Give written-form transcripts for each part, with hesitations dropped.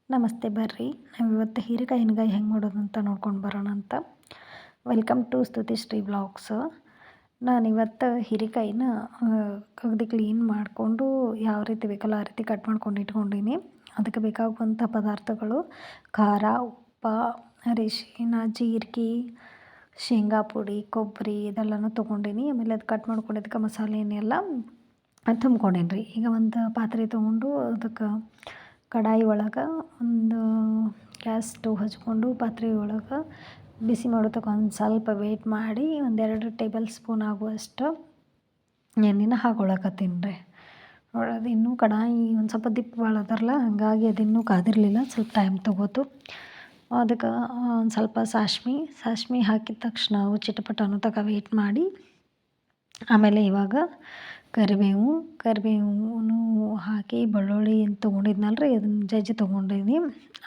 ನಮಸ್ತೆ ಬರ್ರಿ ನಾವಿವತ್ತು ಹೀರೆಕಾಯಿ ಎಣ್ಗಾಯಿ ಹೆಂಗೆ ಮಾಡೋದು ಅಂತ ನೋಡ್ಕೊಂಡು ಬರೋಣ ಅಂತ. Welcome to Stutishree vlogs. ನಾನಿವತ್ತು ಹೀರೆಕಾಯಿನ ಅಗದಿ ಕ್ಲೀನ್ ಮಾಡಿಕೊಂಡು ಯಾವ ರೀತಿ ಬೇಕಲ್ಲ ಆ ರೀತಿ ಕಟ್ ಮಾಡ್ಕೊಂಡು ಇಟ್ಕೊಂಡೀನಿ. ಅದಕ್ಕೆ ಬೇಕಾಗುವಂಥ ಪದಾರ್ಥಗಳು ಖಾರ, ಉಪ್ಪು, ಅರಿಶಿನ, ಜೀರಿಗೆ, ಶೇಂಗಾ ಪುಡಿ, ಕೊಬ್ಬರಿ ಇದೆಲ್ಲನೂ ತೊಗೊಂಡೀನಿ. ಆಮೇಲೆ ಅದು ಕಟ್ ಮಾಡ್ಕೊಂಡಿದ್ದಕ್ಕೆ ಮಸಾಲೆನೆಲ್ಲ ತುಂಬ್ಕೊಂಡೇನಿ ರೀ. ಈಗ ಒಂದು ಪಾತ್ರೆ ತೊಗೊಂಡು ಅದಕ್ಕೆ ಕಡಾಯಿ ಒಳಗೆ ಒಂದು ಗ್ಯಾಸ್ ಸ್ಟವ್ ಹಚ್ಕೊಂಡು ಪಾತ್ರೆ ಒಳಗೆ ಬಿಸಿ ಮಾಡೋದಕ್ಕೆ ಒಂದು ಸ್ವಲ್ಪ ವೇಟ್ ಮಾಡಿ 1-2 ಟೇಬಲ್ ಸ್ಪೂನ್ ಆಗುವಷ್ಟು ಎಣ್ಣೆನ ಹಾಕ್ಕೊಳಕತ್ತೀನಿ ರೀ. ಅದು ಇನ್ನೂ ಕಡಾಯಿ ಒಂದು ಸ್ವಲ್ಪ ದಿಪ್ಪ ಭಾಳ ಅದರಲ್ಲ, ಹಾಗಾಗಿ ಅದಿನ್ನೂ ಕಾದಿರಲಿಲ್ಲ, ಸ್ವಲ್ಪ ಟೈಮ್ ತೊಗೋತು. ಅದಕ್ಕೆ ಒಂದು ಸ್ವಲ್ಪ ಸಾಸ್ವೆ ಹಾಕಿದ ತಕ್ಷಣ ಅವು ಚಿಟಪಟ ಅನ್ನೋ ತನಕ ವೇಟ್ ಮಾಡಿ, ಆಮೇಲೆ ಇವಾಗ ಕರಿಬೇವು ಹಾಕಿ ಬೆಳ್ಳುಳ್ಳಿ ಏನು ತೊಗೊಂಡಿದ್ನಲ್ಲ ರೀ ಅದನ್ನು ಜಜ್ಜಿ ತೊಗೊಂಡೀನಿ.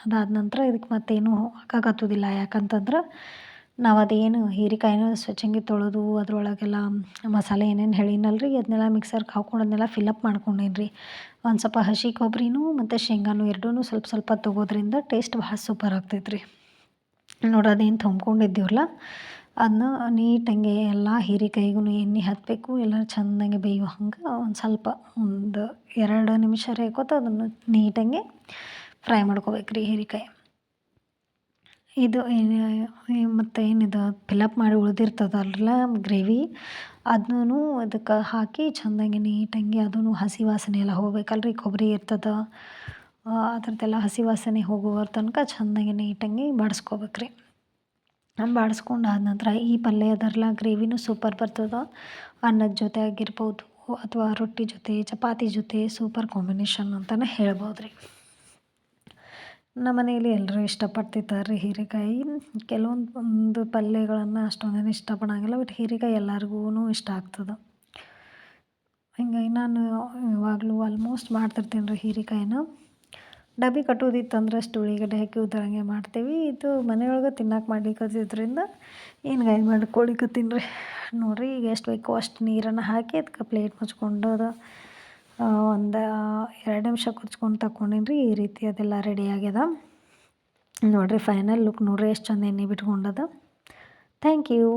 ಅದಾದ ನಂತರ ಇದಕ್ಕೆ ಮತ್ತೇನು ಹಾಕಾಕತ್ತುದಿಲ್ಲ. ಯಾಕಂತಂದ್ರೆ ನಾವು ಅದೇನು ಹೀರೆಕಾಯಿನ ಸ್ವಚ್ಛಂಗೆ ತೊಳೆದು ಅದ್ರೊಳಗೆಲ್ಲ ಮಸಾಲೆ ಏನೇನು ಹೇಳಿನಲ್ಲ ರೀ ಅದನ್ನೆಲ್ಲ ಮಿಕ್ಸರ್ಗೆ ಹಾಕ್ಕೊಂಡು ಅದನ್ನೆಲ್ಲ ಫಿಲಪ್ ಮಾಡ್ಕೊಂಡೇನಿ ರೀ. ಒಂದು ಸ್ವಲ್ಪ ಹಸಿ ಕೊಬ್ಬರಿನೂ ಮತ್ತು ಶೇಂಗಾನು ಎರಡೂ ಸ್ವಲ್ಪ ಸ್ವಲ್ಪ ತೊಗೋದ್ರಿಂದ ಟೇಸ್ಟ್ ಭಾಳ ಸೂಪರ್ ಆಗ್ತೈತೆ ರೀ. ನೋಡಿ ಅದೇನು ತುಂಬ್ಕೊಂಡಿದ್ದೀವಲ್ಲ ಅದನ್ನ ನೀಟಂಗೆ ಎಲ್ಲ ಹೀರೆಕಾಯಿಗೂ ಎಣ್ಣೆ ಹತ್ತಬೇಕು, ಎಲ್ಲ ಚೆಂದಂಗೆ ಬೇಯೋ ಹಂಗೆ ಒಂದು ಸ್ವಲ್ಪ 1-2 ನಿಮಿಷ ರೇಕೋತ ಅದನ್ನು ನೀಟಂಗೆ ಫ್ರೈ ಮಾಡ್ಕೋಬೇಕು ರೀ ಹೀರೆಕಾಯಿ. ಇದು ಮತ್ತು ಏನಿದು ಫಿಲಪ್ ಮಾಡಿ ಉಳಿದಿರ್ತದಲ್ಲ ಗ್ರೇವಿ, ಅದನ್ನೂ ಅದಕ್ಕೆ ಹಾಕಿ ಚೆಂದಂಗೆ ನೀಟಂಗೆ ಅದೂ ಹಸಿ ವಾಸನೆ ಎಲ್ಲ ಹೋಗ್ಬೇಕಲ್ರಿ. ಕೊಬ್ಬರಿ ಇರ್ತದೆ, ಅದ್ರದ್ದೆಲ್ಲ ಹಸಿ ವಾಸನೆ ಹೋಗುವ ತನಕ ಚೆಂದಂಗೆ ನೀಟಂಗೆ ಬಾಡಿಸ್ಕೋಬೇಕು ರೀ. ಬಾಡಿಸ್ಕೊಂಡು ಆದ ನಂತರ ಈ ಪಲ್ಯ ಅದರಲ್ಲ ಗ್ರೇವಿನೂ ಸೂಪರ್ ಬರ್ತದೆ. ಅನ್ನದ ಜೊತೆ ಆಗಿರ್ಬೋದು ಅಥವಾ ರೊಟ್ಟಿ ಜೊತೆ, ಚಪಾತಿ ಜೊತೆ ಸೂಪರ್ ಕಾಂಬಿನೇಷನ್ ಅಂತಲೇ ಹೇಳ್ಬೋದು ರೀ. ನಮ್ಮ ಮನೆಯಲ್ಲಿ ಎಲ್ಲರೂ ಇಷ್ಟಪಡ್ತಿದ್ದಾರೆ ರೀ ಹೀರೆಕಾಯಿ. ಕೆಲವೊಂದು ಪಲ್ಯಗಳನ್ನು ಅಷ್ಟೊಂದೇನು ಇಷ್ಟಪಡೋಂಗಿಲ್ಲ, ಬಟ್ ಹೀರೆಕಾಯಿ ಎಲ್ಲರಿಗೂ ಇಷ್ಟ ಆಗ್ತದೆ. ಹಿಂಗಾಗಿ ನಾನು ಯಾವಾಗಲೂ ಆಲ್ಮೋಸ್ಟ್ ಮಾಡ್ತಿರ್ತೀನಿ ರೀ ಹೀರೆಕಾಯಿನ. ಡಬ್ಬಿ ಕಟ್ಟೋದಿತ್ತಂದ್ರೆ ಅಷ್ಟು ಉಳ್ಳಾಗಡ್ಡಿ ಹಾಕಿ ಉದ್ರಂಗೆ ಮಾಡ್ತೀವಿ. ಇದು ಮನೆಯೊಳಗೆ ತಿನ್ನಕ್ಕೆ ಮಾಡ್ಲಿಕ್ಕತ್ತಿದ್ರಿಂದ ಎಣ್ಗಾಯಿ ಮಾಡ್ಕೊಳಿಕತ್ತೀನಿ ರೀ. ನೋಡಿರಿ ಈಗ ಎಷ್ಟು ಬೇಕೋ ಅಷ್ಟು ನೀರನ್ನು ಹಾಕಿ ಅದಕ್ಕೆ ಪ್ಲೇಟ್ ಮುಚ್ಕೊಂಡು ಒಂದು 2 ನಿಮಿಷ ಕುದಿಸ್ಕೊಂಡು ತಗೊಂಡೀನಿ ರೀ. ಈ ರೀತಿ ಅದೆಲ್ಲ ರೆಡಿ ಆಗ್ಯದ ನೋಡಿರಿ. ಫೈನಲ್ ಲುಕ್ ನೋಡಿರಿ ಎಷ್ಟು ಚಂದ ಎಣ್ಣೆ ಬಿಟ್ಕೊಂಡದ. Thank you.